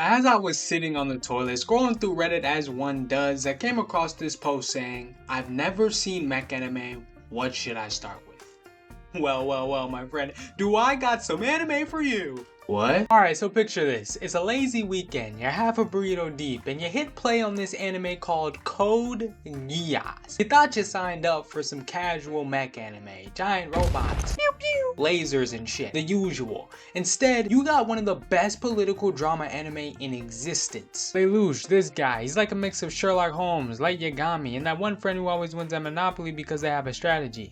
As I was sitting on the toilet scrolling through Reddit as one does, I came across this post saying, "I've never seen mech anime, what should I start with?" Well, my friend, do I got some anime for you? What? Alright, so picture this. It's a lazy weekend, you're half a burrito deep, and you hit play on this anime called Code Geass. You thought you signed up for some casual mech anime, giant robots, pew pew, lasers and shit, the usual. Instead, you got one of the best political drama anime in existence. Lelouch, this guy, he's like a mix of Sherlock Holmes, Light Yagami, and that one friend who always wins at Monopoly because they have a strategy.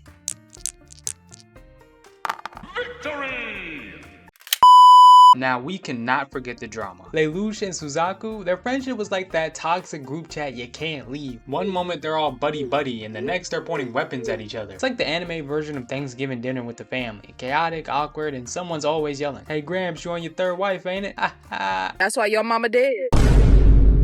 Victory! Now, we cannot forget the drama. Lelouch and Suzaku, their friendship was like that toxic group chat you can't leave. One moment they're all buddy-buddy, and the next they're pointing weapons at each other. It's like the anime version of Thanksgiving dinner with the family. Chaotic, awkward, and someone's always yelling, "Hey Gramps, you on your third wife, ain't it?" That's why your mama dead.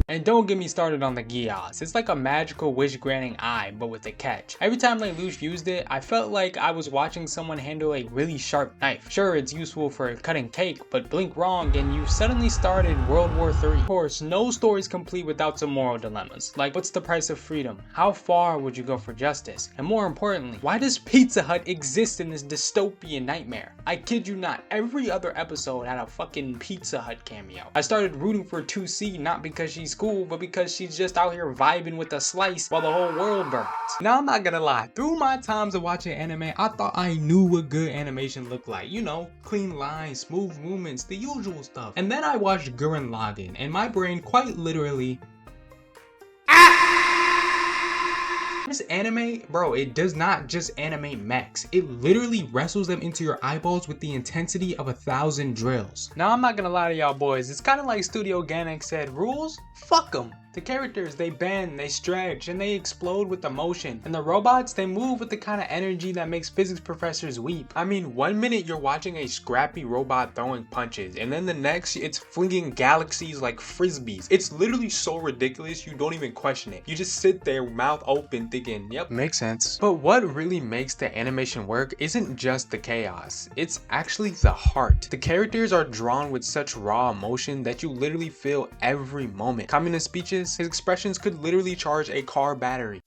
And don't get me started on the Geass. It's like a magical wish-granting eye, but with a catch. Every time Lelouch used it, I felt like I was watching someone handle a really sharp knife. Sure, it's useful for cutting cake, but blink wrong and you suddenly started World War III. Of course, no story's complete without some moral dilemmas. Like, what's the price of freedom? How far would you go for justice? And more importantly, why does Pizza Hut exist in this dystopian nightmare? I kid you not, every other episode had a fucking Pizza Hut cameo. I started rooting for 2C not because she's cool, but because she's just out here vibing with a slice while the whole world burns. Now, I'm not gonna lie, through my times of watching anime, I thought I knew what good animation looked like. You know, clean lines, smooth movements, the usual stuff. And then I watched Gurren Lagann, and my brain quite literally this anime, bro, it does not just animate mechs. It literally wrestles them into your eyeballs with the intensity of 1,000 drills. Now, I'm not gonna lie to y'all boys, it's kind of like Studio Gainax said, rules? Fuck them. The characters, they bend, they stretch, and they explode with emotion. And the robots, they move with the kind of energy that makes physics professors weep. I mean, one minute you're watching a scrappy robot throwing punches, and then the next, it's flinging galaxies like frisbees. It's literally so ridiculous, you don't even question it. You just sit there, mouth open, thinking, yep, makes sense. But what really makes the animation work isn't just the chaos. It's actually the heart. The characters are drawn with such raw emotion that you literally feel every moment. Communist speeches, his expressions could literally charge a car battery.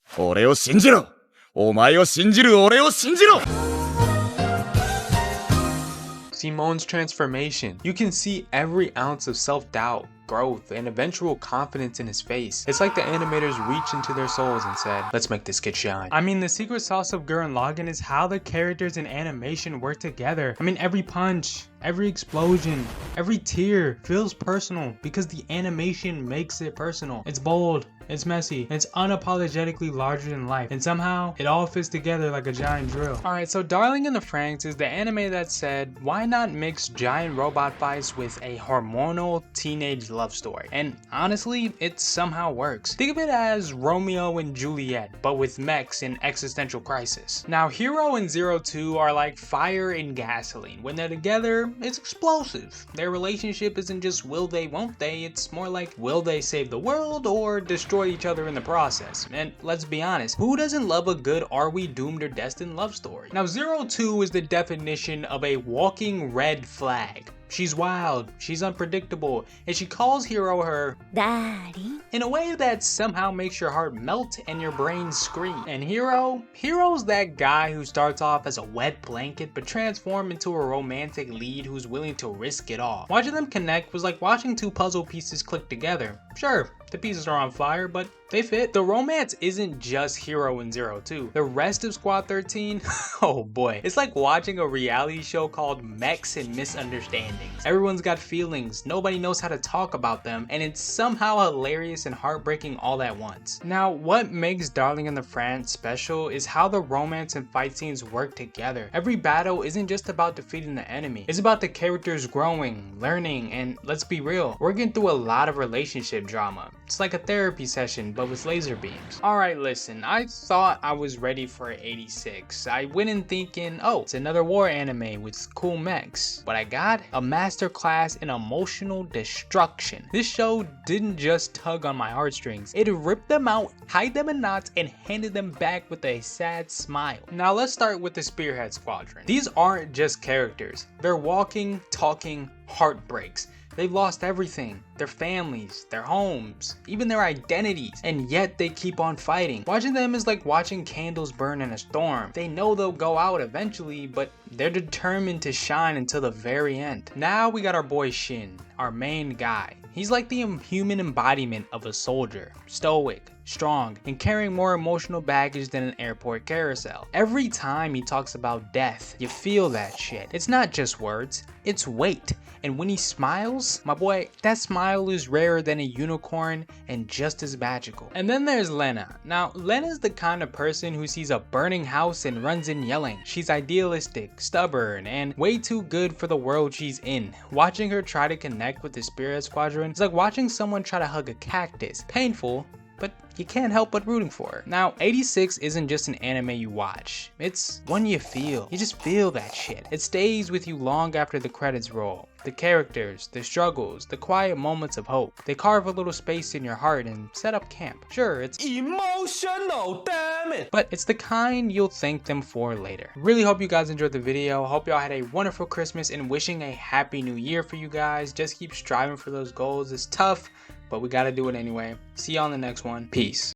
Simone's transformation. You can see every ounce of self-doubt, growth, and eventual confidence in his face. It's like the animators reached into their souls and said, let's make this kid shine. I mean, the secret sauce of Gurren Lagann is how the characters and animation work together. I mean, every punch, every explosion, every tear feels personal because the animation makes it personal. It's bold, it's messy, it's unapologetically larger than life, and somehow it all fits together like a giant drill. Alright, so Darling in the Franxx is the anime that said, why not mix giant robot fights with a hormonal teenage love story? And honestly, it somehow works. Think of it as Romeo and Juliet, but with mechs in existential crisis. Now, Hero and Zero Two are like fire and gasoline. When they're together, it's explosive. Their relationship isn't just will they, won't they, it's more like will they save the world or destroy each other in the process. And let's be honest, who doesn't love a good are we doomed or destined love story? Now, Zero Two is the definition of a walking red flag. She's wild, she's unpredictable, and she calls Hero her daddy in a way that somehow makes your heart melt and your brain scream. And Hero's that guy who starts off as a wet blanket but transforms into a romantic lead who's willing to risk it all. Watching them connect was like watching two puzzle pieces click together. Sure, the pieces are on fire, but they fit. The romance isn't just Hero and Zero Two. The rest of Squad 13, oh boy. It's like watching a reality show called Mechs and Misunderstandings. Everyone's got feelings, nobody knows how to talk about them, and it's somehow hilarious and heartbreaking all at once. Now, what makes Darling in the Franxx special is how the romance and fight scenes work together. Every battle isn't just about defeating the enemy. It's about the characters growing, learning, and let's be real, we're getting through a lot of relationship drama. It's like a therapy session, but with laser beams. Alright, listen, I thought I was ready for 86. I went in thinking, oh, it's another war anime with cool mechs. What I got? A masterclass in emotional destruction. This show didn't just tug on my heartstrings. It ripped them out, tied them in knots, and handed them back with a sad smile. Now let's start with the Spearhead Squadron. These aren't just characters. They're walking, talking heartbreaks. They've lost everything, their families, their homes, even their identities, and yet they keep on fighting. Watching them is like watching candles burn in a storm. They know they'll go out eventually, but they're determined to shine until the very end. Now we got our boy Shin, our main guy. He's like the human embodiment of a soldier, stoic, strong, and carrying more emotional baggage than an airport carousel. Every time he talks about death, you feel that shit. It's not just words, it's weight. And when he smiles, my boy, that smile is rarer than a unicorn and just as magical. And then there's Lena. Now, Lena's the kind of person who sees a burning house and runs in yelling. She's idealistic, stubborn, and way too good for the world she's in. Watching her try to connect with the Spirit Squadron is like watching someone try to hug a cactus. Painful, but you can't help but rooting for her. Now, 86 isn't just an anime you watch, it's one you feel. You just feel that shit. It stays with you long after the credits roll. The characters, the struggles, the quiet moments of hope. They carve a little space in your heart and set up camp. Sure, it's emotional, damn it! But it's the kind you'll thank them for later. Really hope you guys enjoyed the video. Hope y'all had a wonderful Christmas and wishing a happy new year for you guys. Just keep striving for those goals. It's tough, but we gotta do it anyway. See y'all in the next one. Peace.